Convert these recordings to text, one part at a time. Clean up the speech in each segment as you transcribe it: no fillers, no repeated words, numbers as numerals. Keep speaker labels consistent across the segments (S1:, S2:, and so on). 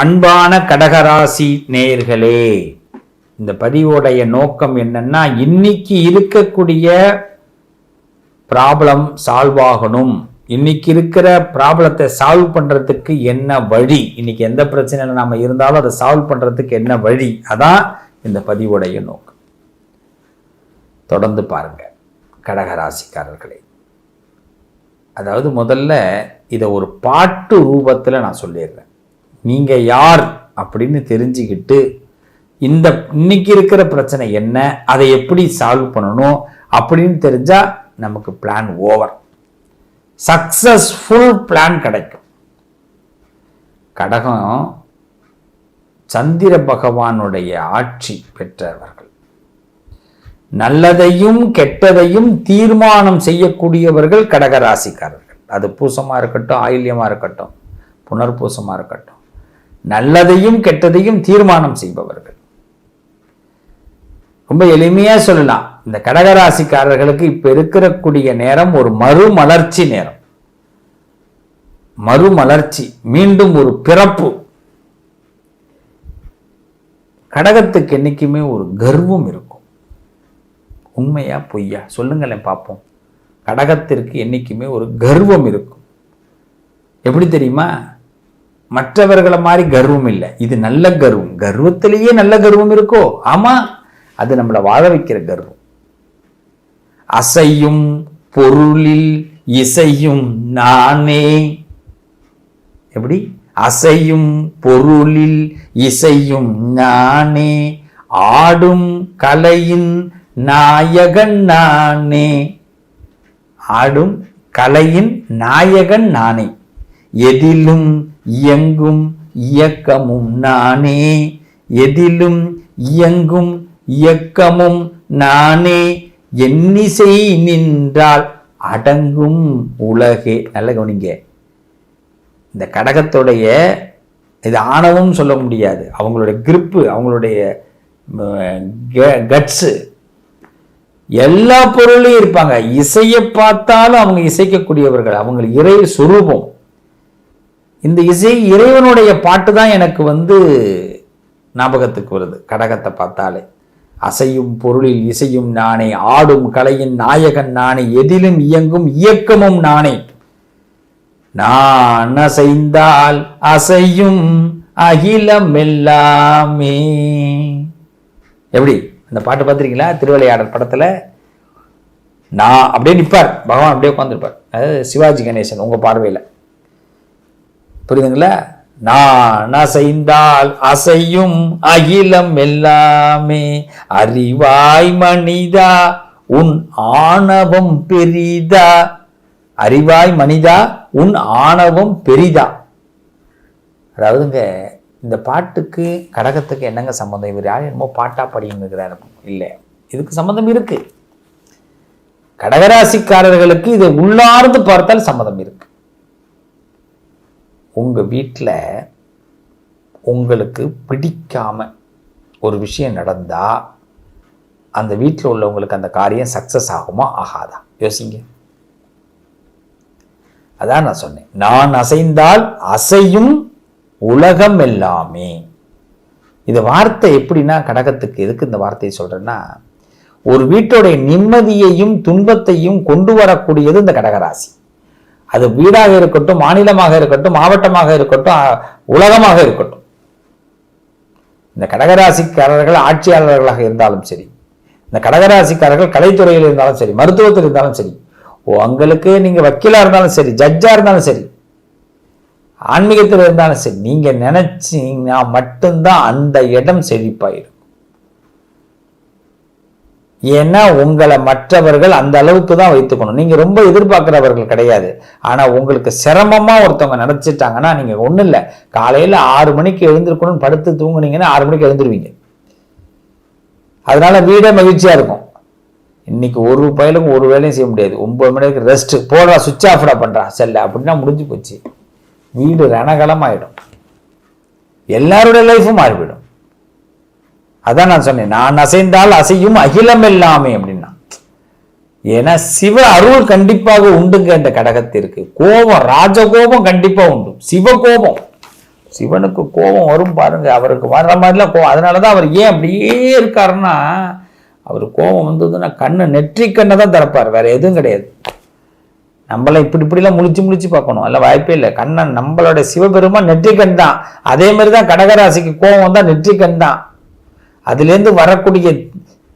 S1: அன்பான கடகராசி நேயர்களே, இந்த பதிவோடைய நோக்கம் என்னன்னா, இன்னைக்கு இருக்கக்கூடிய ப்ராப்ளம் சால்வ் ஆகணும். இன்னைக்கு இருக்கிற ப்ராப்ளத்தை சால்வ் பண்றதுக்கு என்ன வழி, இன்னைக்கு எந்த பிரச்சனையில நாம இருந்தாலும் அதை சால்வ் பண்றதுக்கு என்ன வழி, அதான் இந்த பதிவோடைய நோக்கம். தொடர்ந்து பாருங்க கடகராசிக்காரர்களே. அதாவது முதல்ல இதை ஒரு பாட்டு ரூபத்தில் நான் சொல்லிடுறேன். நீங்கள் யார் அப்படின்னு தெரிஞ்சுக்கிட்டு இன்னைக்கு இருக்கிற பிரச்சனை என்ன, அதை எப்படி சால்வ் பண்ணணும் அப்படின்னு தெரிஞ்சா நமக்கு பிளான் ஓவர், சக்சஸ்ஃபுல் பிளான் கிடைக்கும். கடகம் சந்திர பகவானுடைய ஆட்சி பெற்றவர்கள். நல்லதையும் கெட்டதையும் தீர்மானம் செய்யக்கூடியவர்கள் கடகராசிக்காரர்கள். அது பூசமா இருக்கட்டும், ஆயில்யமா இருக்கட்டும், புனர்பூசமா இருக்கட்டும், நல்லதையும் கெட்டதையும் தீர்மானம் செய்பவர்கள். ரொம்ப எளிமையா சொல்லலாம், இந்த கடகராசிக்காரர்களுக்கு இப்ப இருக்கக்கூடிய நேரம் ஒரு மறுமலர்ச்சி நேரம். மறுமலர்ச்சி, மீண்டும் ஒரு பிறப்பு. கடகத்துக்கு என்னைக்குமே ஒரு கர்வம் இருக்கும். உண்மையா பொய்யா சொல்லுங்களேன் பார்ப்போம். கடகத்திற்கு என்னைக்குமே ஒரு கர்வம் இருக்கும். எப்படி தெரியுமா? மற்றவர்களை மாதிரி கர்வம் இல்லை, இது நல்ல கர்வம். கர்வத்திலேயே நல்ல கர்வம் இருக்கோ? ஆமா, அது நம்மளை வாழ வைக்கிற கர்வம். அசையும் பொருளில் இசையும் நானே. எப்படி? அசையும் பொருளில் இசையும் நானே, ஆடும் கலையின் நாயகன் நானே. ஆடும் கலையின் நாயகன் நானே, எதிலும் இயங்கும் இயக்கமும் நானே, எதிலும் இயங்கும் இயக்கமும் நானே, எண்ணிசை நின்றால் அடங்கும் உலகே. நல்ல கவனிங்க, இந்த கடகத்துடைய இது ஆணவம் சொல்ல முடியாது, அவங்களுடைய கிரிப்பு, அவங்களுடைய கட்ஸு, எல்லா பொருளையும் இருப்பாங்க. இசையை பார்த்தாலும் அவங்க இசைக்கக்கூடியவர்கள், அவங்க இறை சுரூபம். இந்த இசை இறைவனுடைய பாட்டு தான் எனக்கு ஞாபகத்துக்கு வருது கடகத்தை பார்த்தாலே. அசையும் பொருளில் இசையும் நானே, ஆடும் கலையின் நாயகன் நானே, எதிலும் இயங்கும் இயக்கமும் நானே, நான் அசைந்தால் அசையும் அகிலம் எல்லாமே. எப்படி அந்த பாட்டு பார்த்துருக்கீங்களா? திருவிளையாடல் படத்துல நான் அப்படியே நிற்பார், பகவான் அப்படியே உட்காந்துருப்பார். அதாவது சிவாஜி கணேசன் உங்க பார்வையில், புரியுதுங்களா? நான் அசைந்தால் அசையும் அகிலம் எல்லாமே, அறிவாய் மனிதா உன் ஆணவம் பெரிதா. அறிவாய் மனிதா உன் ஆணவம் பெரிதா. அதாவதுங்க, இந்த பாட்டுக்கு கடகத்துக்கு என்னங்க சம்பந்தம்? இவர் யாரும் என்னமோ பாட்டா படின்னு இருக்கிறாரு. இல்லை, இதுக்கு சம்பந்தம் இருக்கு. கடகராசிக்காரர்களுக்கு இதை உள்ளார்ந்து பார்த்தால் சம்மதம் இருக்கு. உங்க வீட்டில் உங்களுக்கு பிடிக்காம ஒரு விஷயம் நடந்தா அந்த வீட்டில் உள்ளவங்களுக்கு அந்த காரியம் சக்சஸ் ஆகுமா ஆகாதா? யோசிங்க. அதான் நான் சொன்னேன், நான் அசைந்தால் அசையும் உலகம் எல்லாமே. இந்த வார்த்தை எப்படின்னா, கடகத்துக்கு எதுக்கு இந்த வார்த்தையை சொல்றேன்னா, ஒரு வீட்டுடைய நிம்மதியையும் துன்பத்தையும் கொண்டு வரக்கூடியது இந்த கடகராசி. அது வீடாக இருக்கட்டும், மாநிலமாக இருக்கட்டும், மாவட்டமாக இருக்கட்டும், உலகமாக இருக்கட்டும். இந்த கடகராசிக்காரர்கள் ஆட்சியாளர்களாக இருந்தாலும் சரி, இந்த கடகராசிக்காரர்கள் கலைத்துறையில் இருந்தாலும் சரி, மருத்துவத்தில் இருந்தாலும் சரி, உங்களுக்கு நீங்க வக்கீலா இருந்தாலும் சரி, ஜட்ஜா இருந்தாலும் சரி, ஆன்மீகத்தில் இருந்தாலும் சரி, நீங்க நினைச்சீங்கன்னா மட்டும்தான் அந்த இடம் செழிப்பாயிடும். ஏன்னா உங்களை மற்றவர்கள் அந்த அளவுக்கு தான் வைத்துக்கணும். நீங்க ரொம்ப எதிர்பார்க்கிறவர்கள் கிடையாது. ஆனா உங்களுக்கு சிரமமா ஒருத்தவங்க நினைச்சிட்டாங்கன்னா, நீங்க ஒண்ணும் இல்லை, காலையில 6 மணிக்கு எழுந்திருக்கணும்னு படுத்து தூங்குனீங்கன்னா 6 மணிக்கு எழுந்துருவீங்க. அதனால வீடே மகிழ்ச்சியா இருக்கும். இன்னைக்கு ஒரு பயலுக்கும் ஒரு வேலையும் செய்ய முடியாது. 9 மணிக்கு ரெஸ்ட் போடுறா, சுவிட்ச் ஆஃப்டா பண்றா செல்ல அப்படின்னா முடிஞ்சு போச்சு. வீடு ரணகலம் ஆயிடும், எல்லாருடைய லைஃபும் மாறிவிடும். அதான் நான் சொன்னேன், நான் அசைந்தால் அசையும் அகிலம் எல்லாமே அப்படின்னா. ஏன்னா சிவ அருள் கண்டிப்பாக உண்டுங்க இந்த கடகத்திற்கு. கோபம், ராஜகோபம் கண்டிப்பா உண்டு. சிவகோபம், சிவனுக்கு கோபம் வரும் பாருங்க, அவருக்கு வர்ற மாதிரிலாம் கோபம். அதனாலதான் அவர் ஏன் அப்படியே இருக்காருன்னா, அவர் கோபம் வந்ததுன்னா கண்ணை நெற்றி கண்ணை தான் திறப்பார், வேற எதுவும் கிடையாது. நம்மளை இப்படிலாம் முழிச்சு பார்க்கணும், அல்ல வாய்ப்பே இல்லை. கண்ணன் நம்மளோட சிவபெருமான் நெற்றிக்கண் தான். அதே மாதிரி தான் கடகராசிக்கு கோபம் வந்தா நெற்றிக்கண் தான். அதுலேருந்து வரக்கூடிய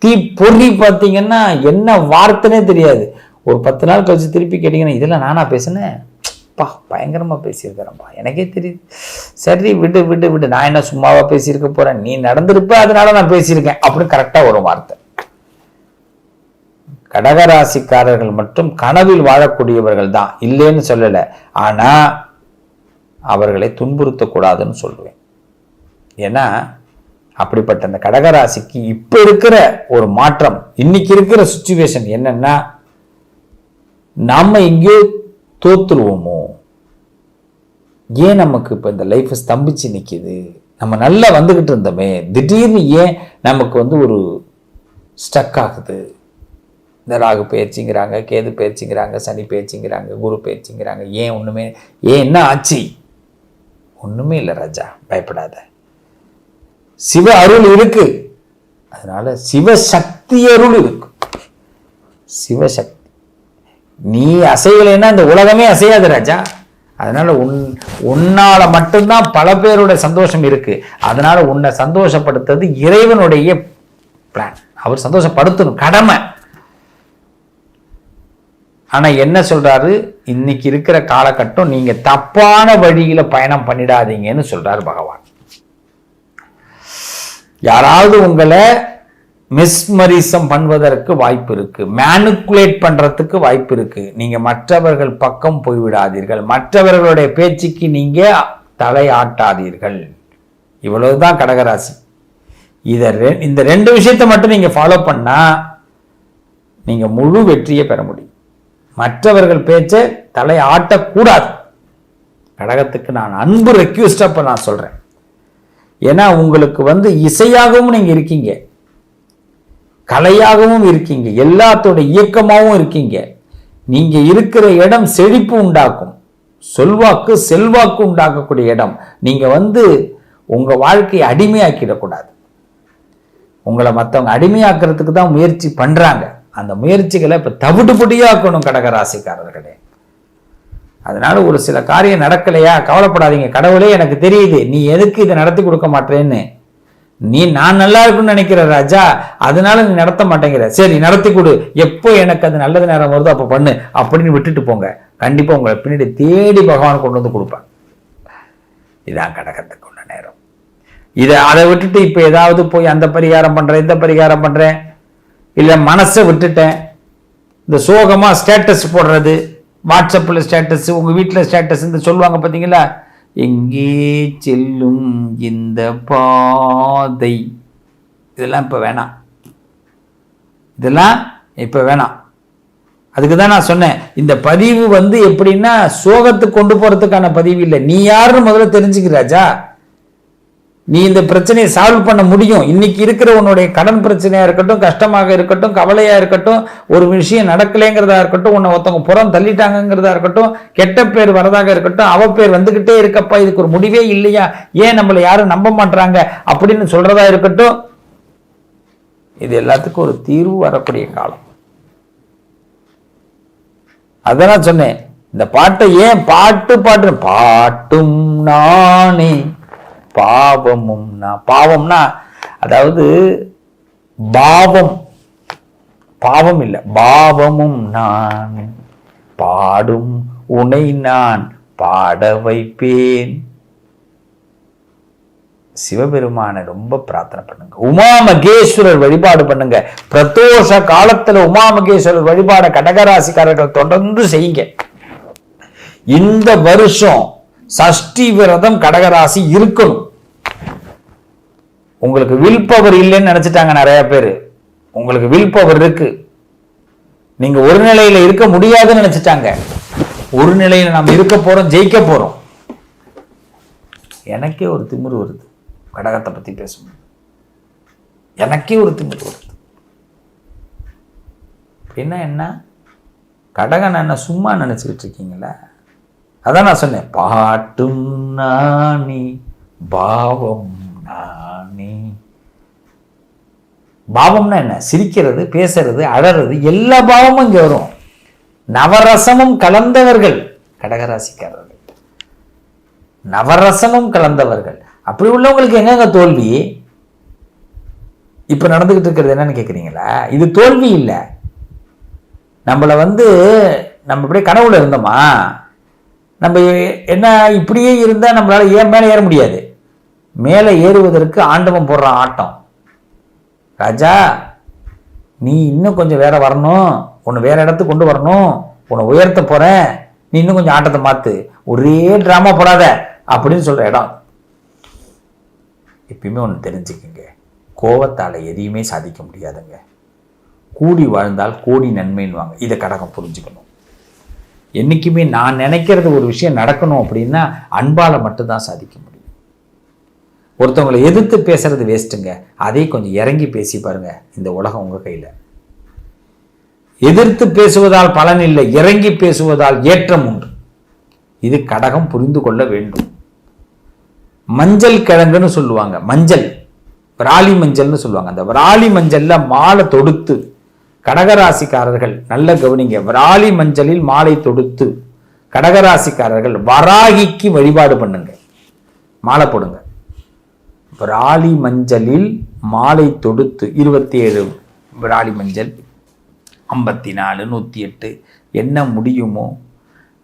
S1: தீ பொறி பார்த்தீங்கன்னா என்ன வார்த்தைனே தெரியாது. ஒரு 10 நாள் கழிச்சு திருப்பி கேட்டீங்கன்னா, இதெல்லாம் நானா பேசுனேன், பா பயங்கரமா பேசியிருக்கிறேன்ப்பா, எனக்கே தெரியுது, சரி விடு விடு விடு, நான் என்ன சும்மாவா பேசியிருக்க போறேன், நீ நடந்திருப்ப அதனால நான் பேசியிருக்கேன் அப்படின்னு கரெக்டா ஒரு வார்த்தை. கடகராசிக்காரர்கள் மற்றும் கனவில் வாழக்கூடியவர்கள் தான், இல்லைன்னு சொல்லல. ஆனா அவர்களை துன்புறுத்தக்கூடாதுன்னு சொல்லுவேன். ஏன்னா அப்படிப்பட்ட அந்த கடகராசிக்கு இப்ப இருக்கிற ஒரு மாற்றம், இன்னைக்கு இருக்கிற சிச்சுவேஷன் என்னன்னா, நாம எங்கேயோ தோத்துருவோமோ, ஏன் நமக்கு இப்ப இந்த லைஃப் ஸ்தம்பிச்சு நிக்குது, நம்ம நல்லா வந்துகிட்டு இருந்தோமே, திடீர்னு ஏன் நமக்கு ஒரு ஸ்டக் ஆகுது. இந்த ராகு பயிற்சிங்கிறாங்க, கேது பயிற்சிங்கிறாங்க, சனி பயிற்சிங்கிறாங்க, குரு பயிற்சிங்கிறாங்க, ஏன் ஒண்ணுமே, ஏன் என்ன ஆச்சு? ஒண்ணுமே இல்லை ராஜா, பயப்படாத, சிவ அருள் இருக்கு. அதனால சிவசக்தி அருள் இருக்கு, சிவசக்தி. நீ அசையலைன்னா இந்த உலகமே அசையாது ராஜா. அதனால உன்னால மட்டும்தான் பல பேருடைய சந்தோஷம் இருக்கு. அதனால உன்னை சந்தோஷப்படுத்துறது இறைவனுடைய பிளான், அவர் சந்தோஷப்படுத்தணும், கடமை. ஆனா என்ன சொல்றாரு, இன்னைக்கு இருக்கிற காலகட்டம் நீங்க தப்பான வழியில பயணம் பண்ணிடாதீங்கன்னு சொல்றாரு பகவான். யாராவது உங்களை மிஸ்மரிசம் பண்ணுவதற்கு வாய்ப்பு இருக்கு, மேனுக்குலேட் பண்றதுக்கு வாய்ப்பு இருக்கு. நீங்க மற்றவர்கள் பக்கம் போய்விடாதீர்கள், மற்றவர்களுடைய பேச்சுக்கு நீங்க தலையாட்டாதீர்கள். இவ்வளவுதான் கடகராசி. இந்த 2 விஷயத்தை மட்டும் நீங்க ஃபாலோ பண்ணா நீங்க முழு வெற்றியை பெற முடியும். மற்றவர்கள் பேச்சை தலை ஆட்டக்கூடாது. கடகத்துக்கு நான் அன்பு ரெக்வெஸ்ட் அப்ப நான் சொல்றேன். ஏன்னா உங்களுக்கு இசையாகவும் நீங்க இருக்கீங்க, கலையாகவும் இருக்கீங்க, எல்லாத்தோட இயக்கமாகவும் இருக்கீங்க. நீங்க இருக்கிற இடம் செழிப்பு உண்டாக்கும், செல்வாக்கு உண்டாக்கக்கூடிய இடம். நீங்க உங்க வாழ்க்கையை அடிமையாக்கிடக்கூடாது. உங்களை மற்றவங்க அடிமையாக்குறதுக்கு தான் முயற்சி பண்றாங்க. அந்த முயற்சிகளை இப்ப தவிடுபடியாக்கணும் கடகராசிக்காரர்களே. அதனால ஒரு சில காரியம் நடக்கலையா, கவலைப்படாதீங்க. கடவுளே எனக்கு தெரியுது நீ எதுக்கு இதை நடத்தி கொடுக்க மாட்டேன்னு. நான் நல்லா இருக்குன்னு நினைக்கிற ராஜா, அதனால நீ நடத்த மாட்டேங்கிற, சரி நடத்தி கொடு, எப்போ எனக்கு அது நல்லது நேரம் வருதோ அப்ப பண்ணு அப்படின்னு விட்டுட்டு போங்க. கண்டிப்பா உங்களை பின்னாடி தேடி பகவான் கொண்டு வந்து கொடுப்பாங்க. இதான் கடகத்துக்கு உள்ள நேரம். அதை விட்டுட்டு இப்ப ஏதாவது போய் அந்த பரிகாரம் பண்றேன், இந்த பரிகாரம் பண்றேன், இல்ல மனசை விட்டுட்டேன், இந்த சோகமா ஸ்டேட்டஸ் போடுறது, வாட்ஸ்அப்ல ஸ்டேட்டஸ், உங்க வீட்டுல ஸ்டேட்டஸ் இந்த சொல்லுவாங்க பாத்தீங்களா, எங்கே செல்லும் இந்த பாதை, இதெல்லாம் இப்ப வேணாம், இதெல்லாம் இப்ப வேணாம். அதுக்குதான் நான் சொன்னேன், இந்த பதிவு எப்படின்னா சோகத்துக்கு கொண்டு போறதுக்கான பதிவு இல்லை. நீ யாருன்னு முதல்ல தெரிஞ்சுக்க ராஜா. நீ இந்த பிரச்சனையை சால்வ் பண்ண முடியும். இன்னைக்கு இருக்கிற உன்னுடைய கடன் பிரச்சனையா இருக்கட்டும், கஷ்டமாக இருக்கட்டும், கவலையா இருக்கட்டும், ஒரு விஷயம் நடக்கலைங்கிறதா இருக்கட்டும், உன்னை ஒருத்தவங்க புறம் தள்ளிட்டாங்கிறதா இருக்கட்டும், கெட்ட பேர் வரதாக இருக்கட்டும், அவ பேர் வந்துகிட்டே இருக்கப்பா, இதுக்கு ஒரு முடிவே இல்லையா, ஏன் நம்மளை யாரும் நம்ப மாட்டாங்க அப்படின்னு சொல்றதா இருக்கட்டும், இது எல்லாத்துக்கும் ஒரு தீர்வு வரக்கூடிய காலம். அதான் சொன்னேன், இந்த பாட்டை ஏன் பாட்டும் நானே பாவமும் நான். பாவம்னா அதாவது பாவம் இல்லை, பாவமும் நான் பாடும் உனை நான் பாட வைப்பேன். சிவபெருமானை ரொம்ப பிரார்த்தனை பண்ணுங்க, உமா மகேஸ்வரர் வழிபாடு பண்ணுங்க. பிரதோஷ காலத்துல உமா மகேஸ்வரர் வழிபாட கடகராசிக்காரர்கள் தொடர்ந்து செய்யுங்க. இந்த வருஷம் சஷ்டி விரதம் கடகராசி இருக்கணும். உங்களுக்கு வில் பவர் இல்லைன்னு நினைச்சிட்டாங்க நிறைய பேரு, உங்களுக்கு வில் பவர் இருக்கு. நீங்க ஒரு நிலையில இருக்க முடியாதுன்னு நினைச்சிட்டாங்க. ஒரு நிலையில நாம் இருக்க போறோம், ஜெயிக்க போறோம். எனக்கே ஒரு திமிரு வருது கடகத்தை பத்தி பேசும்போது, எனக்கே ஒரு திமிரு வருது. என்ன கடகன் என்ன சும்மா நினைச்சுக்கிட்டு இருக்கீங்களா? அதான் நான் சொன்னேன், பாட்டும் நானே பாவம் நானே. பாவம்னா என்ன? சிரிக்கிறது, பேசுறது, அழறது, எல்லா பாவமும் இங்க வரும். நவரசமும் கலந்தவர்கள் கடகராசிக்காரர்கள். நவரசமும் கலந்தவர்கள். அப்படி உள்ளவங்களுக்கு எங்கங்க தோல்வி? இப்ப நடந்துகிட்டு இருக்கிறது என்னன்னு கேக்குறீங்களா? இது தோல்வி இல்லை. நம்மளை நம்ம அப்படியே கனவுல இருந்தோமா? நம்ம என்ன இப்படியே இருந்தா நம்மளால ஏன் மேலே ஏற முடியாது? மேலே ஏறுவதற்கு ஆண்டவன் போடுறான் ஆட்டம். ராஜா, நீ இன்னும் கொஞ்சம் வேற வரணும், உன்னை வேற இடத்துக்கு கொண்டு வரணும், உன்னை உயர்த்த போறேன், நீ இன்னும் கொஞ்சம் ஆட்டத்தை மாத்து, ஒரே டிராமா போடாத அப்படின்னு சொல்ற இடம். எப்பயுமே ஒன்று தெரிஞ்சுக்குங்க, கோவத்தால் எதையுமே சாதிக்க முடியாதுங்க. கூடி வாழ்ந்தால் கோடி நன்மைன்னுவாங்க. இதை கடகம் புரிஞ்சுக்கணும். என்னைக்குமே நான் நினைக்கிறது ஒரு விஷயம் நடக்கணும் அப்படின்னா அன்பால மட்டும்தான் சாதிக்க முடியும். ஒருத்தவங்களை எதிர்த்து பேசுறது வேஸ்ட்டுங்க. அதே கொஞ்சம் இறங்கி பேசி பாருங்க, இந்த உலகம் உங்க கையில. எதிர்த்து பேசுவதால் பலன் இல்லை, இறங்கி பேசுவதால் ஏற்றம் உண்டு. இது கடகம் புரிந்து கொள்ள வேண்டும். மஞ்சள் கிழங்குன்னு சொல்லுவாங்க, மஞ்சள் விராலி மஞ்சள்னு சொல்லுவாங்க. அந்த விராலி மஞ்சள்ல மாலை தொடுத்து கடகராசிக்காரர்கள் நல்ல கவனிங்க, விராலி மஞ்சளில் மாலை தொடுத்து கடகராசிக்காரர்கள் வராகிக்கு வழிபாடு பண்ணுங்க, மாலை போடுங்க. விராலி மஞ்சளில் மாலை தொடுத்து 27 விராலி மஞ்சள், 54, 108 என்ன முடியுமோ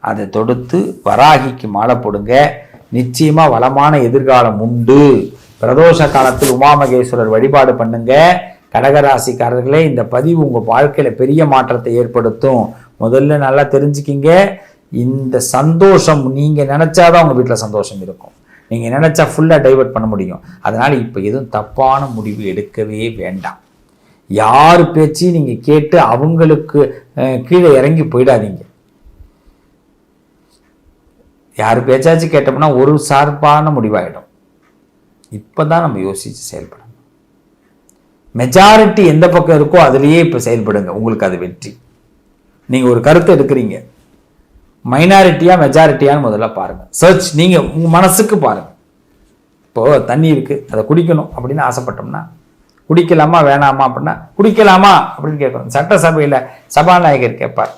S1: அதை தொடுத்து வராகிக்கு மாலை போடுங்க. நிச்சயமா வளமான எதிர்காலம் உண்டு. பிரதோஷ காலத்தில் உமாமகேஸ்வரர் வழிபாடு பண்ணுங்க. கடகராசிக்காரர்களே, இந்த பதிவு உங்க வாழ்க்கையில பெரிய மாற்றத்தை ஏற்படுத்தும். முதல்ல நல்லா தெரிஞ்சுக்கிங்க, இந்த சந்தோஷம் நீங்க நினைச்சாதான் உங்க வீட்டுல சந்தோஷம் இருக்கும். நீங்க நினைச்சா ஃபுல்லா டைவர்ட் பண்ண முடியும். அதனால இப்ப எதுவும் தப்பான முடிவு எடுக்கவே வேண்டாம். யார் பேச்சையும் நீங்க கேட்டு அவங்களுக்கு கீழே இறங்கி போயிடாதீங்க. யார் பேச்சாச்சும் கேட்டோம்னா ஒரு சார்பான முடிவாயிடும். இப்பதான் நம்ம யோசிச்சு செயல்படணும். மெஜாரிட்டி எந்த பக்கம் இருக்கோ அதுலேயே இப்போ செயல்படுங்க, உங்களுக்கு அது வெற்றி. நீங்க ஒரு கருத்தை எடுக்கிறீங்க, மைனாரிட்டியா மெஜாரிட்டியான்னு முதல்ல பாருங்க. சர்ச் நீங்க உங்க மனசுக்கு பாருங்க. இப்போ தண்ணி இருக்கு, அதை குடிக்கணும் அப்படின்னு ஆசைப்பட்டோம்னா குடிக்கலாமா வேணாமா அப்படின்னா குடிக்கலாமா அப்படின்னு கேட்கணும். சட்டசபையில சபாநாயகர் கேட்பார்,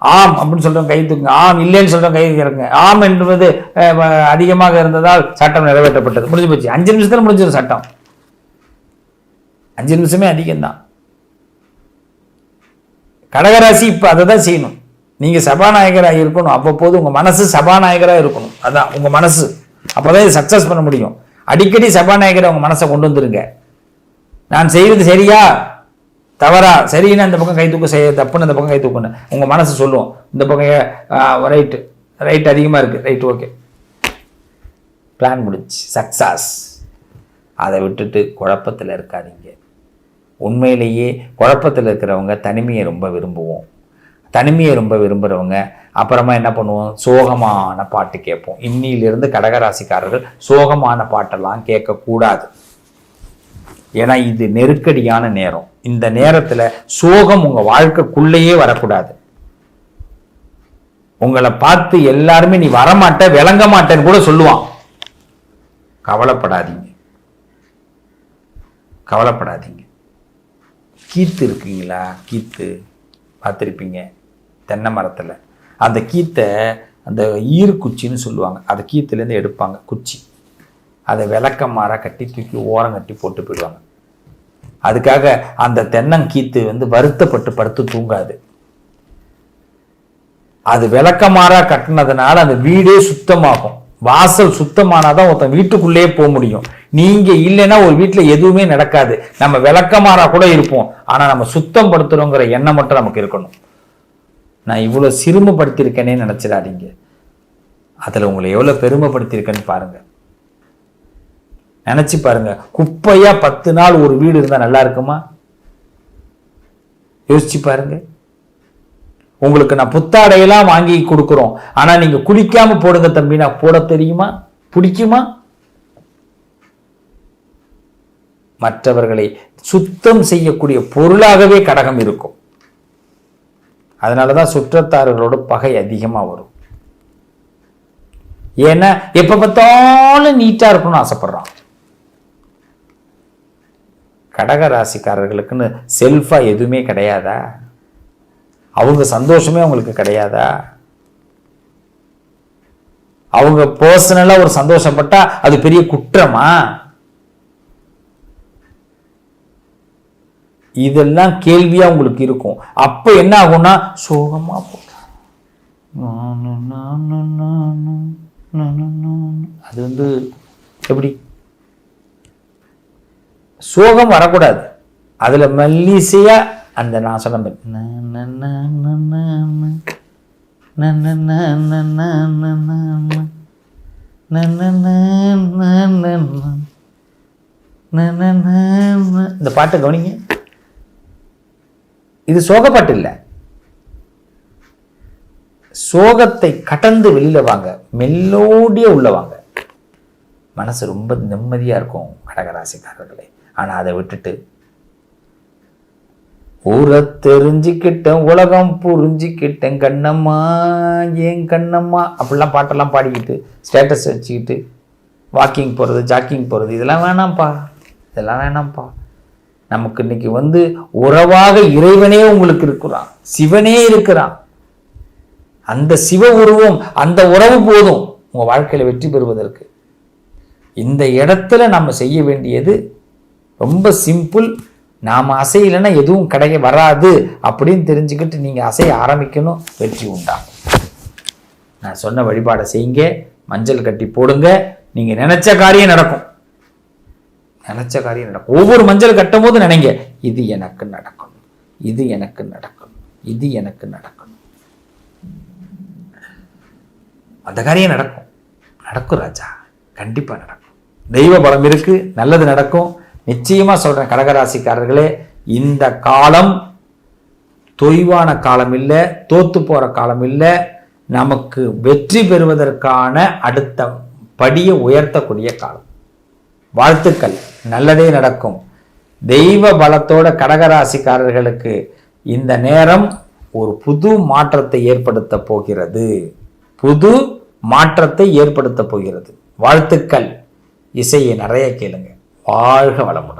S1: ஆம் அப்படின்னு சொல்றோம் கை தூக்குங்க, ஆம் இல்லைன்னு சொல்றோம் கை இறங்க. ஆம் என்பது அதிகமாக இருந்ததால் சட்டம் நிறைவேற்றப்பட்டது, முடிஞ்சு போச்சு. 5 நிமிஷத்துல முடிஞ்சிடும் சட்டம். 5 நிமிஷமே அதிகம்தான். கடகராசி இப்ப அதை தான் செய்யணும். நீங்க சபாநாயகராக இருக்கணும். அவ்வப்போது உங்க மனசு சபாநாயகராக இருக்கணும். அதான் உங்க மனசு, அப்பதான் இது சக்சஸ் பண்ண முடியும். அடிக்கடி சபாநாயகரை உங்க மனசை கொண்டு வந்துருங்க. நான் செய்வது சரியா தவறா, சரின்னு அந்த பக்கம் கை தூக்க, செய்ய தப்புன்னு அந்த பக்கம் கை தூக்குன்னு உங்க மனசு சொல்லுவோம். இந்த பக்கம் ரைட் அதிகமா இருக்கு, ரைட் ஓகே, பிளான் முடிச்சு சக்சஸ். அதை விட்டுட்டு குழப்பத்தில் இருக்காதீங்க. உண்மையிலேயே குழப்பத்தில் இருக்கிறவங்க தனிமையை ரொம்ப விரும்புவோம். தனிமையை ரொம்ப விரும்புகிறவங்க அப்புறமா என்ன பண்ணுவோம், சோகமான பாட்டு கேட்போம். இன்னிலிருந்து கடகராசிக்காரர்கள் சோகமான பாட்டெல்லாம் கேட்கக்கூடாது. ஏன்னா இது நெருக்கடியான நேரம். இந்த நேரத்தில் சோகம் உங்க வாழ்க்கைக்குள்ளேயே வரக்கூடாது. உங்களை பார்த்து எல்லாருமே நீ வரமாட்ட, விளங்க மாட்டேன்னு கூட சொல்லுவான். கவலைப்படாதீங்க, கவலைப்படாதீங்க. கீத்து இருக்குங்களா, கீத்து பார்த்துருப்பீங்க தென்னை மரத்தில். அந்த கீத்தை அந்த ஈர்க்குச்சின்னு சொல்லுவாங்க. அந்த கீத்துலேருந்து எடுப்பாங்க குச்சி, அதை விளக்கமாற கட்டி தூக்கி ஓரம் கட்டி போட்டு போயிடுவாங்க. அதுக்காக அந்த தென்னங்கீத்து வருத்தப்பட்டு படுத்து தூங்காது. அது விளக்கமாறா கட்டினதுனால அந்த வீடே சுத்தமாகும். வாசல் சுத்தமானாதான் ஒருத்தன் வீட்டுக்குள்ளேயே போக முடியும். நீங்க இல்லைன்னா ஒரு வீட்டுல எதுவுமே நடக்காது. நம்ம விளக்கமாறா கூட இருப்போம், ஆனா நம்ம சுத்தம் படுத்துறோங்கிற எண்ணம் மட்டும் நமக்கு இருக்கணும். நான் இவ்வளவு சிறுமப்படுத்தியிருக்கேனே நினைச்சிடாதீங்க. அதுல உங்களை எவ்வளவு பெருமைப்படுத்தியிருக்கேன்னு பாருங்க, நினைச்சு பாருங்க. குப்பையா 10 நாள் ஒரு வீடு இருந்தா நல்லா இருக்குமா? யோசிச்சு பாருங்க. உங்களுக்கு நான் புத்தாடையெல்லாம் வாங்கி கொடுக்குறோம், ஆனா நீங்க குளிக்காம போடுங்க தம்பி, நான் போட தெரியுமா, பிடிக்குமா? மற்றவர்களை சுத்தம் செய்யக்கூடிய பொருளாகவே கடகம் இருக்கும். அதனாலதான் சுற்றத்தார்களோட பகை அதிகமா வரும். ஏன்னா எப்ப பார்த்தாலும் நீட்டா இருக்கணும்னு ஆசைப்படுறான். கடக ராசிக்காரர்களுக்குன்னு செல்ஃபா எதுவுமே கிடையாதா? அவங்க சந்தோஷமே அவங்களுக்கு கிடையாதா? அவங்க பர்சனலா ஒரு சந்தோஷப்பட்டா அது பெரிய குற்றமா? இதெல்லாம் கேள்வியா உங்களுக்கு இருக்கும். அப்ப என்ன ஆகும்னா சோகமா போகும். அது எப்படி? சோகம் வரக்கூடாது. அதுல மெல்லிசையா அந்த நான் சொன்ன இந்த பாட்டை கவனிங்க. இது சோகப்பாட்டு இல்லை. சோகத்தை கடந்து வெளியில வாங்க, மெல்லோடியா உள்ள வாங்க. மனசு ரொம்ப நிம்மதியா இருக்கும் கடகராசிக்காரர்களே. ஆனா அதை விட்டுட்டு ஊரை தெரிஞ்சுக்கிட்டேன், உலகம் புரிஞ்சுக்கிட்டேன், கண்ணம்மா ஏன் கண்ணம்மா அப்படிலாம் பாட்டெல்லாம் பாடிக்கிட்டு ஸ்டேட்டஸ் வச்சுக்கிட்டு வாக்கிங் போகிறது, ஜாக்கிங் போகிறது, இதெல்லாம் வேணாம்ப்பா, இதெல்லாம் வேணாம்ப்பா. நமக்கு இன்னைக்கு உறவாக இறைவனே உங்களுக்கு இருக்கிறான், சிவனே இருக்கிறான். அந்த சிவ உருவம், அந்த உறவு போதும் உங்க வாழ்க்கையில வெற்றி பெறுவதற்கு. இந்த இடத்துல நம்ம செய்ய வேண்டியது ரொம்ப சிம்பிள். நாம அசையிலன்னா எதுவும் கிடைக்க வராது அப்படின்னு தெரிஞ்சுக்கிட்டு நீங்க அசைய ஆரம்பிக்கணும், வெற்றி உண்டாகும். நான் சொன்ன வழிபாடை செய்யுங்க, மஞ்சள் கட்டி போடுங்க, நீங்க நினைச்ச காரியம் நடக்கும். நினைச்ச காரியம் நடக்கும். ஒவ்வொரு மஞ்சள் கட்டும் போது நினைங்க, இது எனக்கு நடக்கணும், இது எனக்கு நடக்கணும், இது எனக்கு நடக்கணும். அந்த காரியம் நடக்கும். நடக்கும் ராஜா, கண்டிப்பா நடக்கும். தெய்வ பலம் இருக்கு, நல்லது நடக்கும். நிச்சயமா சொல்றேன் கடகராசிக்காரர்களே, இந்த காலம் தொய்வான காலம் இல்லை, தோத்து போற காலம் இல்லை. நமக்கு வெற்றி பெறுவதற்கான அடுத்த படியை உயர்த்தக்கூடிய காலம். வாழ்த்துக்கள், நல்லதே நடக்கும். தெய்வ பலத்தோட கடகராசிக்காரர்களுக்கு இந்த நேரம் ஒரு புது மாற்றத்தை ஏற்படுத்த போகிறது, புது மாற்றத்தை ஏற்படுத்த போகிறது. வாழ்த்துக்கள். இசையை நிறைய கேளுங்க. வாழ்க வளமுடன்.